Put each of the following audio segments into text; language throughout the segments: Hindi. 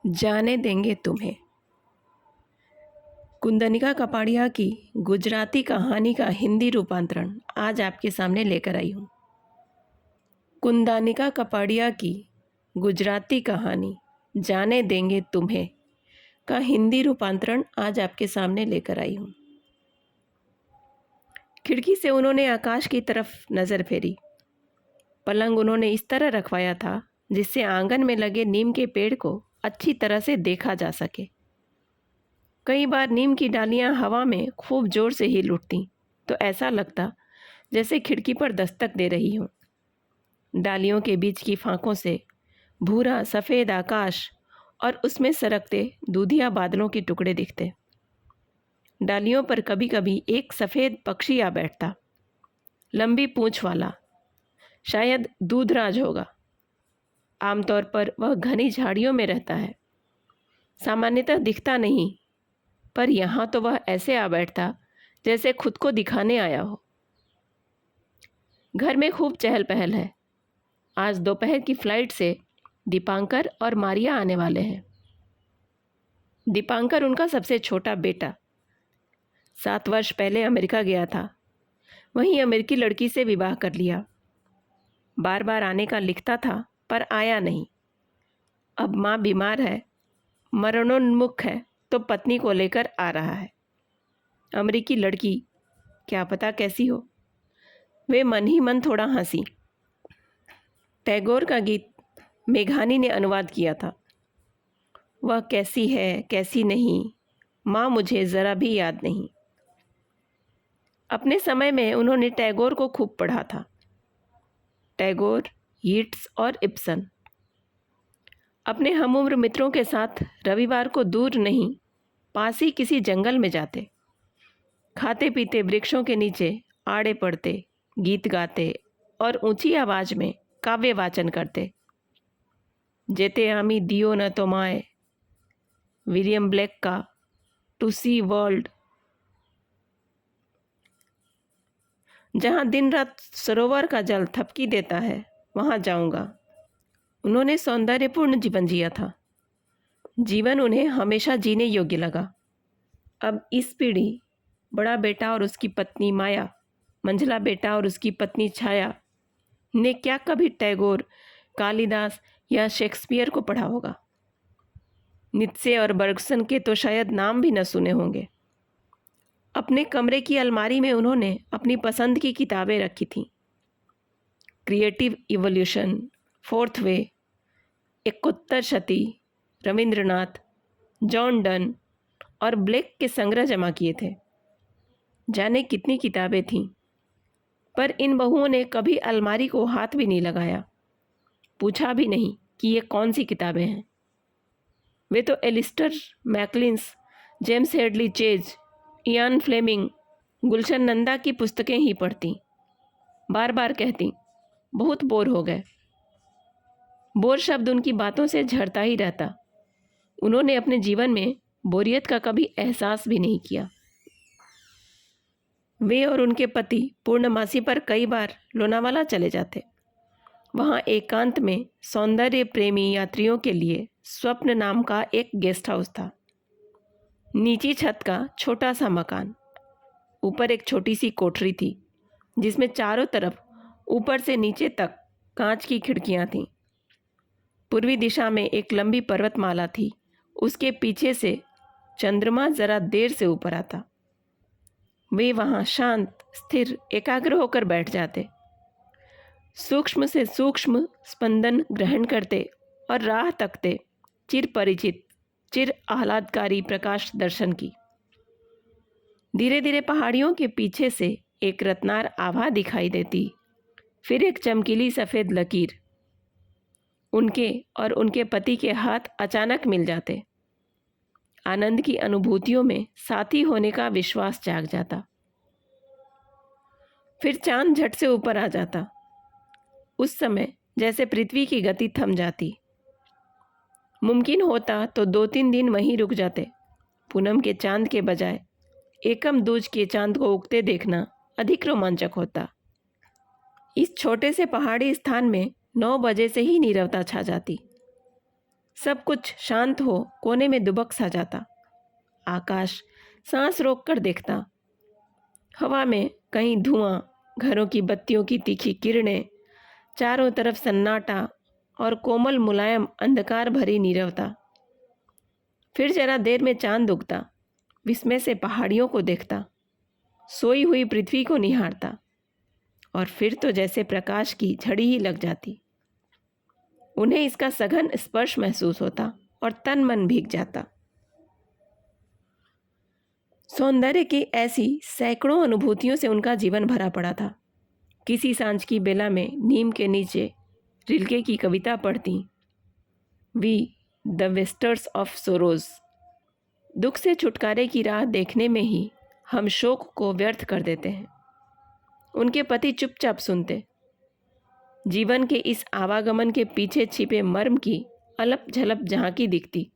जाने देंगे तुम्हें। कुंदनिका कपाड़िया की गुजराती कहानी का हिंदी रूपांतरण आज आपके सामने लेकर आई हूँ। कुंदनिका कपाड़िया की गुजराती कहानी जाने देंगे तुम्हें का हिंदी रूपांतरण आज आपके सामने लेकर आई हूँ। खिड़की से उन्होंने आकाश की तरफ नज़र फेरी। पलंग उन्होंने इस तरह रखवाया था जिससे आंगन में लगे नीम के पेड़ को अच्छी तरह से देखा जा सके। कई बार नीम की डालियां हवा में खूब जोर से हिल उठतीं तो ऐसा लगता जैसे खिड़की पर दस्तक दे रही हों। डालियों के बीच की फांकों से भूरा सफ़ेद आकाश और उसमें सरकते दूधिया बादलों के टुकड़े दिखते। डालियों पर कभी कभी एक सफ़ेद पक्षी आ बैठता, लंबी पूंछ वाला, शायद दूधराज होगा। आमतौर पर वह घनी झाड़ियों में रहता है, सामान्यतः दिखता नहीं, पर यहाँ तो वह ऐसे आ बैठता जैसे खुद को दिखाने आया हो। घर में खूब चहल पहल है। आज दोपहर की फ्लाइट से दीपांकर और मारिया आने वाले हैं। दीपांकर उनका सबसे छोटा बेटा 7 वर्ष पहले अमेरिका गया था। वहीं अमेरिकी लड़की से विवाह कर लिया। बार बार आने का लिखता था पर आया नहीं। अब माँ बीमार है, मरणोन्मुख है, तो पत्नी को लेकर आ रहा है। अमेरिकी लड़की क्या पता कैसी हो। वे मन ही मन थोड़ा हंसी। टैगोर का गीत मेघानी ने अनुवाद किया था। वह कैसी है कैसी नहीं, माँ मुझे ज़रा भी याद नहीं। अपने समय में उन्होंने टैगोर को खूब पढ़ा था। टैगोर, यीट्स और इब्सन। अपने हमउम्र मित्रों के साथ रविवार को दूर नहीं, पास ही किसी जंगल में जाते। खाते पीते वृक्षों के नीचे आड़े पड़ते, गीत गाते और ऊंची आवाज़ में काव्य वाचन करते। जेते आमी दियो न तो माए, विलियम ब्लेक का टू सी वर्ल्ड। जहाँ दिन रात सरोवर का जल थपकी देता है वहाँ जाऊँगा। उन्होंने सौंदर्यपूर्ण जीवन जिया था। जीवन उन्हें हमेशा जीने योग्य लगा। अब इस पीढ़ी, बड़ा बेटा और उसकी पत्नी माया, मंझला बेटा और उसकी पत्नी छाया ने क्या कभी टैगोर, कालिदास या शेक्सपियर को पढ़ा होगा। नित्से और बर्गसन के तो शायद नाम भी न सुने होंगे। अपने कमरे की अलमारी में उन्होंने अपनी पसंद की किताबें रखी थीं। Creative evolution, fourth way, Ekottar Shati, Rabindranath, John Donne और ब्लेक के संग्रह जमा किए थे। जाने कितनी किताबें थीं, पर इन बहुओं ने कभी अलमारी को हाथ भी नहीं लगाया, पूछा भी नहीं कि ये कौन सी किताबें हैं। वे तो Alistair MacLean's, James Hadley Chase, Ian Fleming, Gulshan Nanda की पुस्तकें ही पढ़ती। बार बार कहती, बहुत बोर हो गए। बोर शब्द उनकी बातों से झड़ता ही रहता। उन्होंने अपने जीवन में बोरियत का कभी एहसास भी नहीं किया। वे और उनके पति पूर्णमासी पर कई बार लोनावाला चले जाते। वहाँ एकांत में सौंदर्य प्रेमी यात्रियों के लिए स्वप्न नाम का एक गेस्ट हाउस था। नीची छत का छोटा सा मकान, ऊपर एक छोटी सी कोठरी थी जिसमें चारों तरफ ऊपर से नीचे तक कांच की खिड़कियां थीं। पूर्वी दिशा में एक लंबी पर्वतमाला थी। उसके पीछे से चंद्रमा जरा देर से ऊपर आता। वे वहाँ शांत, स्थिर, एकाग्र होकर बैठ जाते, सूक्ष्म से सूक्ष्म स्पंदन ग्रहण करते और राह तकते चिर परिचित, चिर आह्लादकारी प्रकाश दर्शन की। धीरे धीरे पहाड़ियों के पीछे से एक रत्नार आभा दिखाई देती, फिर एक चमकीली सफ़ेद लकीर। उनके और उनके पति के हाथ अचानक मिल जाते। आनंद की अनुभूतियों में साथी होने का विश्वास जाग जाता। फिर चांद झट से ऊपर आ जाता। उस समय जैसे पृथ्वी की गति थम जाती। मुमकिन होता तो 2-3 दिन वहीं रुक जाते। पूनम के चांद के बजाय एकम दूज के चांद को उगते देखना अधिक रोमांचक होता। इस छोटे से पहाड़ी स्थान में 9 बजे से ही नीरवता छा जाती। सब कुछ शांत हो, कोने में दुबक सा जाता। आकाश सांस रोककर देखता। हवा में कहीं धुआं, घरों की बत्तियों की तीखी किरणें, चारों तरफ सन्नाटा और कोमल मुलायम अंधकार भरी नीरवता। फिर जरा देर में चांद उगता, विस्मय से पहाड़ियों को देखता, सोई हुई पृथ्वी को निहारता, और फिर तो जैसे प्रकाश की झड़ी ही लग जाती। उन्हें इसका सघन स्पर्श महसूस होता और तन मन भीग जाता। सौंदर्य की ऐसी सैकड़ों अनुभूतियों से उनका जीवन भरा पड़ा था। किसी सांझ की बेला में नीम के नीचे रिल्के की कविता पढ़ती, we the wasters of sorrows. दुख से छुटकारे की राह देखने में ही हम शोक को व्यर्थ कर देते हैं। उनके पति चुपचाप सुनते। जीवन के इस आवागमन के पीछे छिपे मर्म की अलप झलप झांकी दिखती।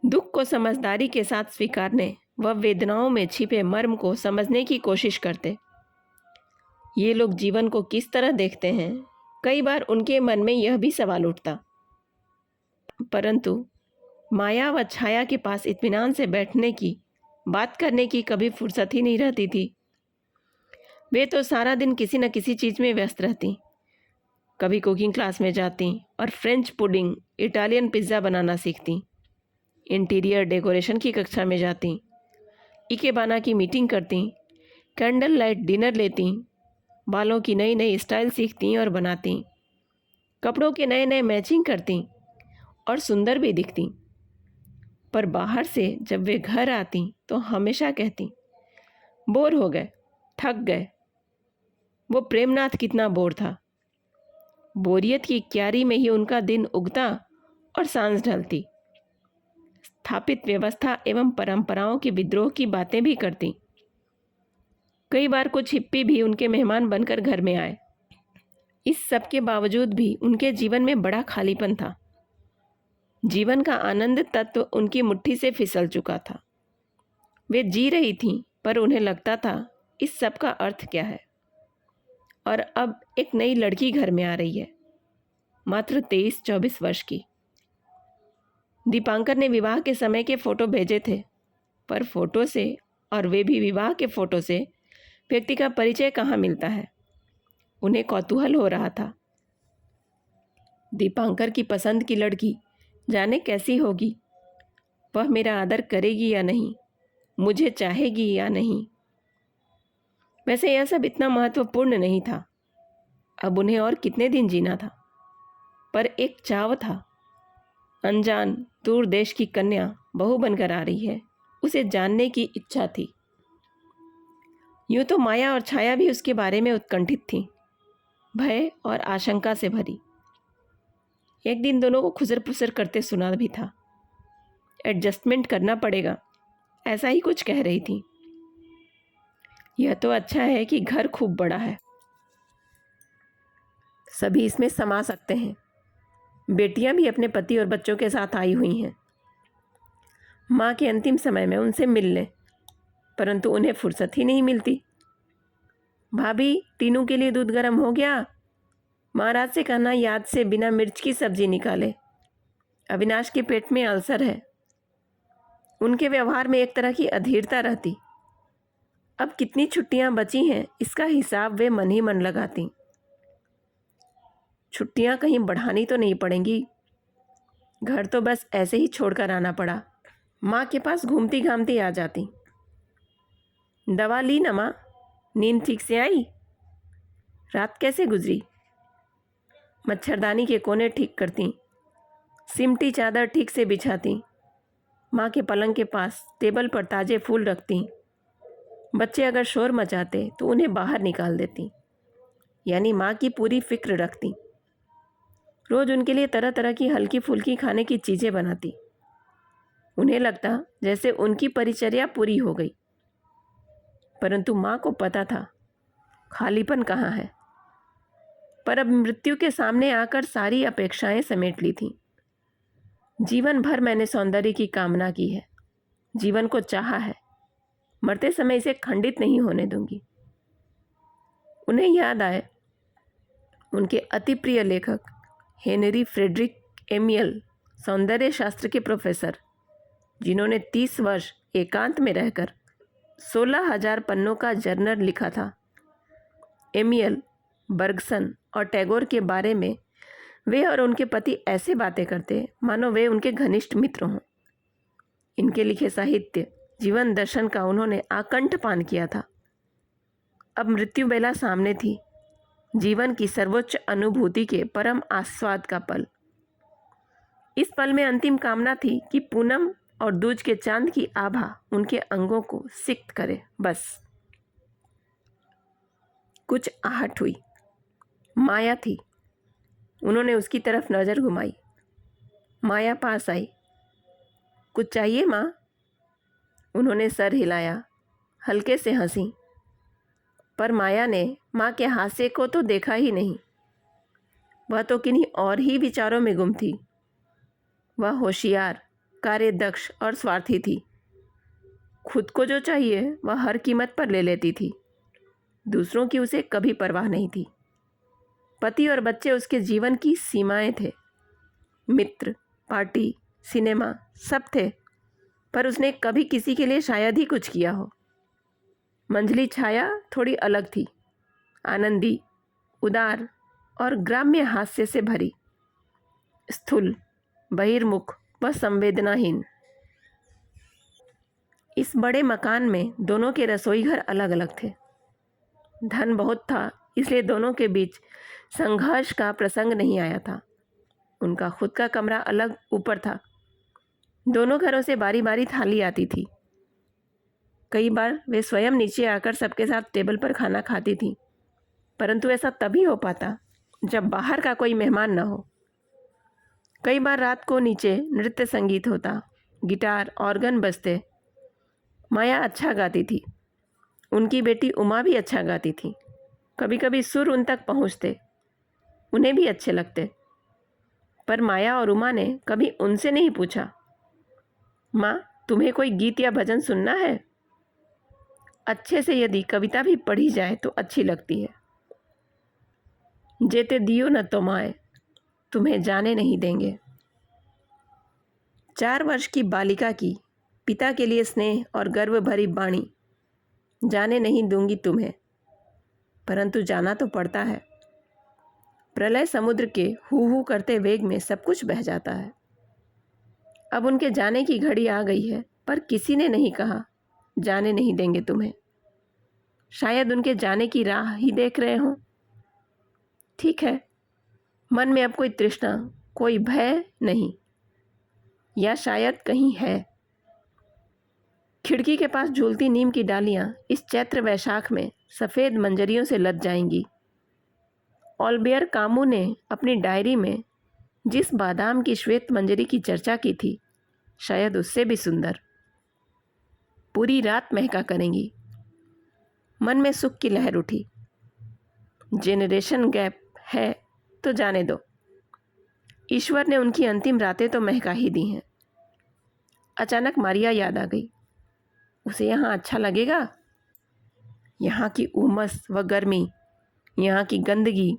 दुख को समझदारी के साथ स्वीकारने व वेदनाओं में छिपे मर्म को समझने की कोशिश करते। ये लोग जीवन को किस तरह देखते हैं, कई बार उनके मन में यह भी सवाल उठता। परंतु माया व छाया के पास इत्मीनान से बैठने की, बात करने की कभी फुर्सत ही नहीं रहती थी। वे तो सारा दिन किसी न किसी चीज़ में व्यस्त रहती। कभी कुकिंग क्लास में जाती और फ्रेंच पुडिंग, इटालियन पिज़्ज़ा बनाना सीखती। इंटीरियर डेकोरेशन की कक्षा में जाती, इकेबाना की मीटिंग करती, कैंडल लाइट डिनर लेती, बालों की नई नई स्टाइल सीखती और बनाती, कपड़ों के नए नए मैचिंग करती और सुंदर भी दिखती। पर बाहर से जब वे घर आती तो हमेशा कहती, बोर हो गए, थक गए। वो प्रेमनाथ कितना बोर था। बोरियत की क्यारी में ही उनका दिन उगता और सांझ ढलती। स्थापित व्यवस्था एवं परंपराओं के विद्रोह की बातें भी करती। कई बार कुछ हिप्पी भी उनके मेहमान बनकर घर में आए। इस सब के बावजूद भी उनके जीवन में बड़ा खालीपन था। जीवन का आनंद तत्व उनकी मुट्ठी से फिसल चुका था। वे जी रही थीं, पर उन्हें लगता था इस सब का अर्थ क्या है। और अब एक नई लड़की घर में आ रही है, मात्र 23-24 वर्ष की। दीपांकर ने विवाह के समय के फ़ोटो भेजे थे, पर फोटो से, और वे भी विवाह के फ़ोटो से, व्यक्ति का परिचय कहाँ मिलता है। उन्हें कौतूहल हो रहा था। दीपांकर की पसंद की लड़की जाने कैसी होगी, वह मेरा आदर करेगी या नहीं, मुझे चाहेगी या नहीं। वैसे यह सब इतना महत्वपूर्ण नहीं था। अब उन्हें और कितने दिन जीना था, पर एक चाव था। अनजान दूर देश की कन्या बहू बनकर आ रही है, उसे जानने की इच्छा थी। यूँ तो माया और छाया भी उसके बारे में उत्कंठित थीं, भय और आशंका से भरी। एक दिन दोनों को खुसर पुसर करते सुना भी था। एडजस्टमेंट करना पड़ेगा, ऐसा ही कुछ कह रही थी। यह तो अच्छा है कि घर खूब बड़ा है, सभी इसमें समा सकते हैं। बेटियां भी अपने पति और बच्चों के साथ आई हुई हैं। माँ के अंतिम समय में उनसे मिल लें, परंतु उन्हें फुर्सत ही नहीं मिलती। भाभी, टीनू के लिए दूध गर्म हो गया? महाराज से कहना याद से बिना मिर्च की सब्जी निकाले। अविनाश के पेट में अल्सर है। उनके व्यवहार में एक तरह की अधीरता रहती। अब कितनी छुट्टियां बची हैं, इसका हिसाब वे मन ही मन लगाती। छुट्टियां कहीं बढ़ानी तो नहीं पड़ेंगी। घर तो बस ऐसे ही छोड़कर आना पड़ा। माँ के पास घूमती घामती आ जाती। दवा ली ना माँ? नींद ठीक से आई? रात कैसे गुजरी? मच्छरदानी के कोने ठीक करती, सिमटी चादर ठीक से बिछाती, माँ के पलंग के पास टेबल पर ताज़े फूल रखती। बच्चे अगर शोर मचाते तो उन्हें बाहर निकाल देती, यानी माँ की पूरी फिक्र रखती। रोज़ उनके लिए तरह तरह की हल्की फुल्की खाने की चीज़ें बनाती। उन्हें लगता जैसे उनकी परिचर्या पूरी हो गई। परंतु माँ को पता था खालीपन कहाँ है। पर अब मृत्यु के सामने आकर सारी अपेक्षाएं समेट ली थीं। जीवन भर मैंने सौंदर्य की कामना की है, जीवन को चाहा है, मरते समय इसे खंडित नहीं होने दूंगी। उन्हें याद आए उनके अति प्रिय लेखक हेनरी फ्रेडरिक एमियल, सौंदर्य शास्त्र के प्रोफेसर, जिन्होंने 30 वर्ष एकांत में रहकर 16,000 पन्नों का जर्नल लिखा था। एमियल, बर्गसन और टैगोर के बारे में वे और उनके पति ऐसे बातें करते मानो वे उनके घनिष्ठ मित्र हों। इनके लिखे साहित्य, जीवन दर्शन का उन्होंने आकंठ पान किया था। अब मृत्यु बेला सामने थी, जीवन की सर्वोच्च अनुभूति के परम आस्वाद का पल। इस पल में अंतिम कामना थी कि पूनम और दूज के चांद की आभा उनके अंगों को सिक्त करे, बस। कुछ आहट हुई। माया थी। उन्होंने उसकी तरफ नज़र घुमाई। माया पास आई। कुछ चाहिए माँ? उन्होंने सर हिलाया, हल्के से हंसी। पर माया ने माँ के हास्य को तो देखा ही नहीं। वह तो किन्हीं और ही विचारों में गुम थी। वह होशियार, कार्यदक्ष और स्वार्थी थी। खुद को जो चाहिए वह हर कीमत पर ले लेती थी। दूसरों की उसे कभी परवाह नहीं थी। पति और बच्चे उसके जीवन की सीमाएं थे। मित्र, पार्टी, सिनेमा सब थे, पर उसने कभी किसी के लिए शायद ही कुछ किया हो। मंझली छाया थोड़ी अलग थी, आनंदी, उदार और ग्राम्य हास्य से भरी, स्थूल, बहिर्मुख व संवेदनाहीन। इस बड़े मकान में दोनों के रसोई घर अलग अलग थे। धन बहुत था, इसलिए दोनों के बीच संघर्ष का प्रसंग नहीं आया था। उनका खुद का कमरा अलग ऊपर था। दोनों घरों से बारी बारी थाली आती थी। कई बार वे स्वयं नीचे आकर सबके साथ टेबल पर खाना खाती थीं, परंतु ऐसा तभी हो पाता जब बाहर का कोई मेहमान न हो। कई बार रात को नीचे नृत्य संगीत होता, गिटार, ऑर्गन बजते। माया अच्छा गाती थी। उनकी बेटी उमा भी अच्छा गाती थी। कभी कभी सुर उन तक पहुँचते, उन्हें भी अच्छे लगते। पर माया और उमा ने कभी उनसे नहीं पूछा, माँ तुम्हें कोई गीत या भजन सुनना है? अच्छे से यदि कविता भी पढ़ी जाए तो अच्छी लगती है। जेते दियो न तो माए, तुम्हें जाने नहीं देंगे। 4 वर्ष की बालिका की पिता के लिए स्नेह और गर्व भरी बाणी, जाने नहीं दूंगी तुम्हें, परंतु जाना तो पड़ता है। प्रलय समुद्र के हू हू करते वेग में सब कुछ बह जाता है। अब उनके जाने की घड़ी आ गई है, पर किसी ने नहीं कहा जाने नहीं देंगे तुम्हें। शायद उनके जाने की राह ही देख रहे हों। ठीक है, मन में अब कोई तृष्णा, कोई भय नहीं, या शायद कहीं है। खिड़की के पास झूलती नीम की डालियां इस चैत्र वैशाख में सफ़ेद मंजरियों से लद जाएंगी। ऑल्बेयर कामू ने अपनी डायरी में जिस बादाम की श्वेत मंजरी की चर्चा की थी, शायद उससे भी सुंदर। पूरी रात महका करेंगी। मन में सुख की लहर उठी। जेनरेशन गैप है तो जाने दो। ईश्वर ने उनकी अंतिम रातें तो महका ही दी हैं। अचानक मारिया याद आ गई। उसे यहाँ अच्छा लगेगा? यहाँ की उमस व गर्मी, यहाँ की गंदगी,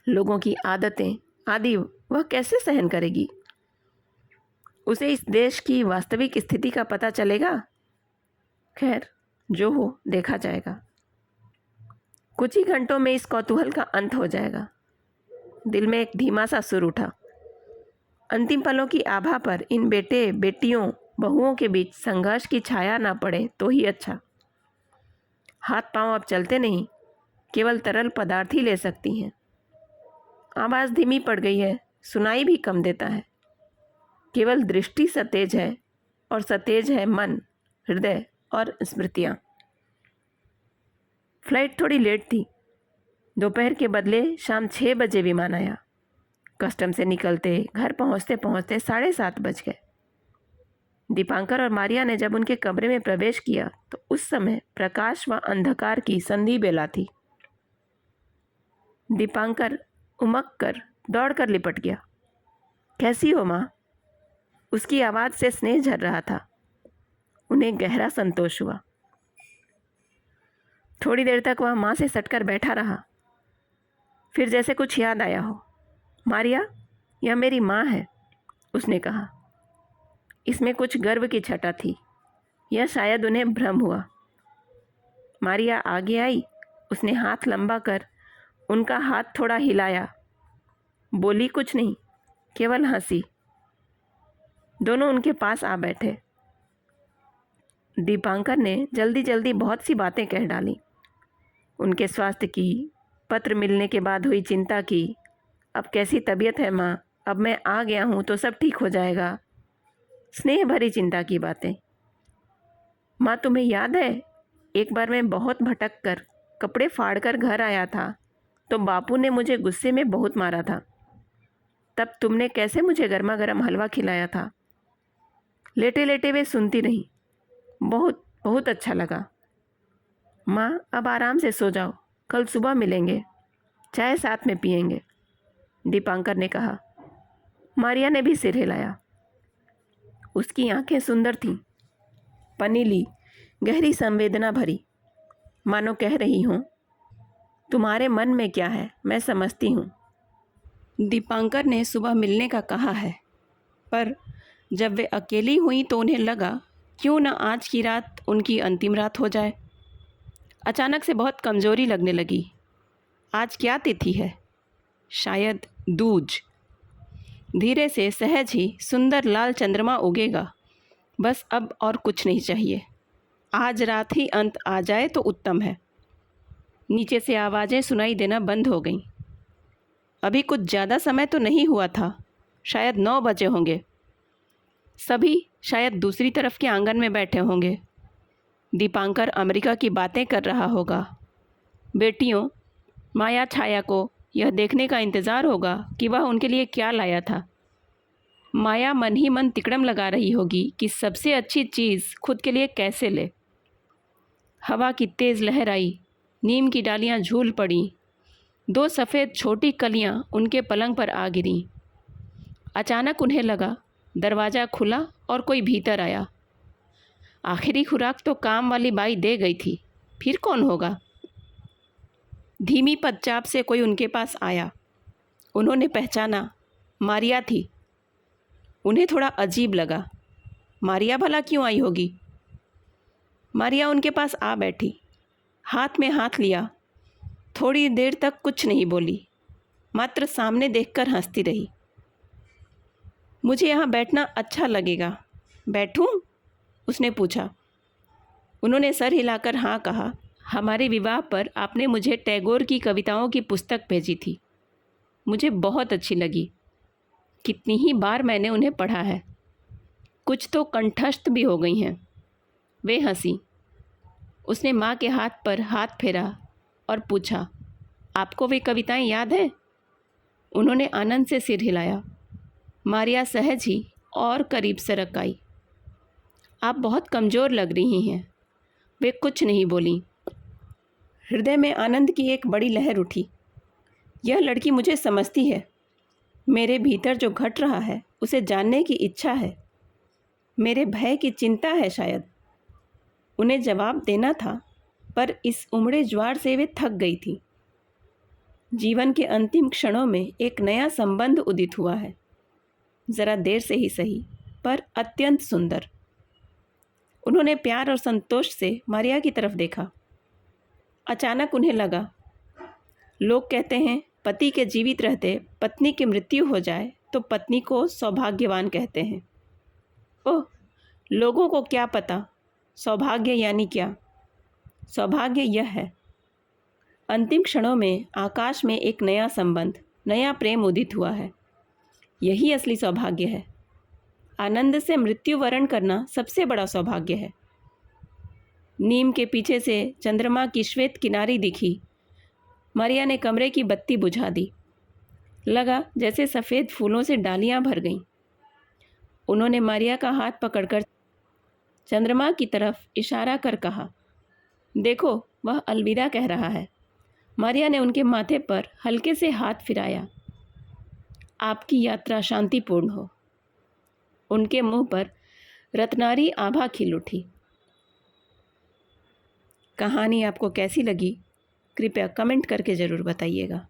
लोगों की आदतें आदि वह कैसे सहन करेगी? उसे इस देश की वास्तविक स्थिति का पता चलेगा? खैर, जो हो देखा जाएगा। कुछ ही घंटों में इस कौतूहल का अंत हो जाएगा। दिल में एक धीमा सा सुर उठा। अंतिम पलों की आभा पर इन बेटे बेटियों बहुओं के बीच संघर्ष की छाया ना पड़े तो ही अच्छा। हाथ पांव अब चलते नहीं, केवल तरल पदार्थ ही ले सकती हैं। आवाज़ धीमी पड़ गई है, सुनाई भी कम देता है। केवल दृष्टि सतेज है, और सतेज है मन, हृदय और स्मृतियाँ। फ्लाइट थोड़ी लेट थी। दोपहर के बदले शाम 6 बजे विमान आया। कस्टम से निकलते घर पहुंचते पहुंचते 7:30 बज गए। दीपांकर और मारिया ने जब उनके कमरे में प्रवेश किया तो उस समय प्रकाश व अंधकार की संधि बेला थी। दीपांकर उमक कर दौड़कर लिपट गया। कैसी हो माँ? उसकी आवाज़ से स्नेह झर रहा था। उन्हें गहरा संतोष हुआ। थोड़ी देर तक वह माँ से सटकर बैठा रहा। फिर जैसे कुछ याद आया हो, मारिया यह मेरी माँ है, उसने कहा। इसमें कुछ गर्व की छटा थी। यह शायद उन्हें भ्रम हुआ। मारिया आगे आई। उसने हाथ लंबा कर उनका हाथ थोड़ा हिलाया। बोली कुछ नहीं, केवल हंसी। दोनों उनके पास आ बैठे। दीपांकर ने जल्दी जल्दी बहुत सी बातें कह डाली। उनके स्वास्थ्य की, पत्र मिलने के बाद हुई चिंता की, अब कैसी तबीयत है माँ, अब मैं आ गया हूँ तो सब ठीक हो जाएगा। स्नेह भरी चिंता की बातें। माँ तुम्हें याद है, एक बार मैं बहुत भटक कर कपड़े फाड़ कर घर आया था तो बापू ने मुझे गुस्से में बहुत मारा था। तब तुमने कैसे मुझे गर्मा गर्म हलवा खिलाया था। लेटे लेटे वे सुनती रहीं। बहुत बहुत अच्छा लगा। माँ अब आराम से सो जाओ, कल सुबह मिलेंगे, चाय साथ में पिएंगे, दीपांकर ने कहा। मारिया ने भी सिर हिलाया। उसकी आंखें सुंदर थीं, पनीली, गहरी संवेदना भरी, मानो कह रही हूँ तुम्हारे मन में क्या है मैं समझती हूँ। दीपांकर ने सुबह मिलने का कहा है, पर जब वे अकेली हुई तो उन्हें लगा क्यों न आज की रात उनकी अंतिम रात हो जाए। अचानक से बहुत कमज़ोरी लगने लगी। आज क्या तिथि है? शायद दूज। धीरे से सहज ही सुंदर लाल चंद्रमा उगेगा। बस अब और कुछ नहीं चाहिए। आज रात ही अंत आ जाए तो उत्तम है। नीचे से आवाज़ें सुनाई देना बंद हो गईं। अभी कुछ ज़्यादा समय तो नहीं हुआ था, शायद 9 बजे होंगे। सभी शायद दूसरी तरफ के आंगन में बैठे होंगे। दीपांकर अमेरिका की बातें कर रहा होगा। बेटियों, माया छाया को यह देखने का इंतज़ार होगा कि वह उनके लिए क्या लाया था। माया मन ही मन तिकड़म लगा रही होगी कि सबसे अच्छी चीज़ खुद के लिए कैसे ले। हवा की तेज़ लहर आई, नीम की डालियां झूल पड़ीं, 2 सफ़ेद छोटी कलियां उनके पलंग पर आ गिरीं। अचानक उन्हें लगा दरवाज़ा खुला और कोई भीतर आया। आखिरी खुराक तो काम वाली बाई दे गई थी, फिर कौन होगा। धीमी पदचाप से कोई उनके पास आया। उन्होंने पहचाना, मारिया थी। उन्हें थोड़ा अजीब लगा। मारिया भला क्यों आई होगी। मारिया उनके पास आ बैठी, हाथ में हाथ लिया। थोड़ी देर तक कुछ नहीं बोली, मात्र सामने देखकर हंसती रही। मुझे यहाँ बैठना अच्छा लगेगा, बैठूं? उसने पूछा। उन्होंने सर हिलाकर हाँ कहा। हमारे विवाह पर आपने मुझे टैगोर की कविताओं की पुस्तक भेजी थी, मुझे बहुत अच्छी लगी। कितनी ही बार मैंने उन्हें पढ़ा है, कुछ तो कंठस्थ भी हो गई हैं। वे हंसी। उसने माँ के हाथ पर हाथ फेरा और पूछा, आपको वे कविताएं याद हैं? उन्होंने आनंद से सिर हिलाया। मारिया सहज ही और करीब सरक आई। आप बहुत कमज़ोर लग रही हैं। वे कुछ नहीं बोलीं। हृदय में आनंद की एक बड़ी लहर उठी। यह लड़की मुझे समझती है। मेरे भीतर जो घट रहा है उसे जानने की इच्छा है। मेरे भय की चिंता है शायद। उन्हें जवाब देना था, पर इस उमड़े ज्वार से वे थक गई थी। जीवन के अंतिम क्षणों में एक नया संबंध उदित हुआ है, ज़रा देर से ही सही, पर अत्यंत सुंदर। उन्होंने प्यार और संतोष से मारिया की तरफ देखा। अचानक उन्हें लगा, लोग कहते हैं पति के जीवित रहते पत्नी की मृत्यु हो जाए तो पत्नी को सौभाग्यवान कहते हैं। ओह, लोगों को क्या पता सौभाग्य यानी क्या। सौभाग्य यह है, अंतिम क्षणों में आकाश में एक नया संबंध, नया प्रेम उदित हुआ है। यही असली सौभाग्य है। आनंद से मृत्यु वरण करना सबसे बड़ा सौभाग्य है। नीम के पीछे से चंद्रमा की श्वेत किनारी दिखी। मारिया ने कमरे की बत्ती बुझा दी। लगा जैसे सफ़ेद फूलों से डालियां भर गईं। उन्होंने मारिया का हाथ पकड़कर चंद्रमा की तरफ इशारा कर कहा, देखो वह अलविदा कह रहा है। मारिया ने उनके माथे पर हल्के से हाथ फिराया। आपकी यात्रा शांतिपूर्ण हो। उनके मुंह पर रत्नारी आभा खिल उठी। कहानी आपको कैसी लगी कृपया कमेंट करके ज़रूर बताइएगा।